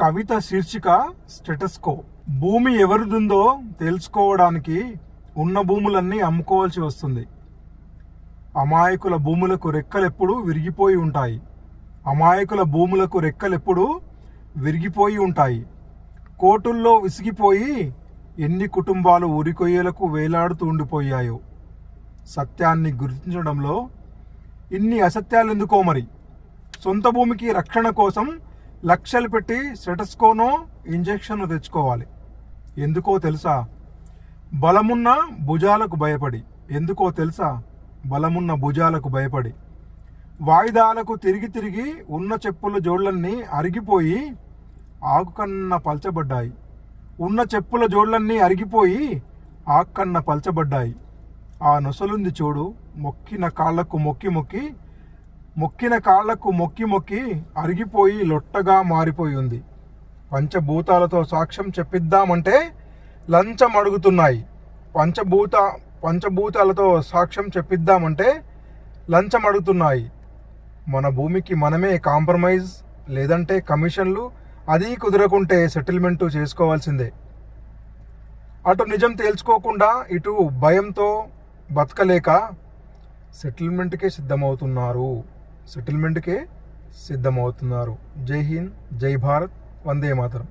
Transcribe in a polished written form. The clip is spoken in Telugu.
కవిత శీర్షిక స్టేటస్కో. భూమి ఎవరిదుందో తెలుసుకోవడానికి ఉన్న భూములన్నీ అమ్ముకోవాల్సి వస్తుంది. అమాయకుల భూములకు రెక్కలెప్పుడు విరిగిపోయి ఉంటాయి. అమాయకుల భూములకు రెక్కలెప్పుడు విరిగిపోయి ఉంటాయి. కోర్టుల్లో విసిగిపోయి ఎన్ని కుటుంబాలు ఉరికొయ్యలకు వేలాడుతూ ఉండిపోయాయో. సత్యాన్ని గుర్తించడంలో ఇన్ని అసత్యాలెందుకో మరి. సొంత భూమికి రక్షణ కోసం లక్షలు పెట్టి స్టేటస్కోనో ఇంజెక్షన్ తెచ్చుకోవాలి. ఎందుకో తెలుసా? బలమున్న భుజాలకు భయపడి. ఎందుకో తెలుసా? బలమున్న భుజాలకు భయపడి. వాయిదాలకు తిరిగి తిరిగి ఉన్న చెప్పుల జోళ్లన్నీ అరిగిపోయి ఆకుకన్న పల్చబడ్డాయి. ఉన్న చెప్పుల జోళ్లన్నీ అరిగిపోయి ఆకన్న పల్చబడ్డాయి. ఆ నొసలుంది చూడు, మొక్కిన కాళ్లకు మొక్కి మొక్కి, మొక్కిన కాళ్లకు మొక్కి మొక్కి అరిగిపోయి లొట్టగా మారిపోయి ఉంది. పంచభూతాలతో సాక్ష్యం చెప్పిద్దామంటే లంచం అడుగుతున్నాయి. పంచభూతాలతో సాక్ష్యం చెప్పిద్దామంటే లంచం అడుగుతున్నాయి. మన భూమికి మనమే కాంప్రమైజ్, లేదంటే కమిషన్లు, అది కుదరకుంటే సెటిల్మెంటు చేసుకోవాల్సిందే. అటు నిజం తేల్చుకోకుండా ఇటు భయంతో బతకలేక సెటిల్మెంట్కే సిద్ధమవుతున్నారు. జై హింద్, జై భారత్, వందే మాతరం.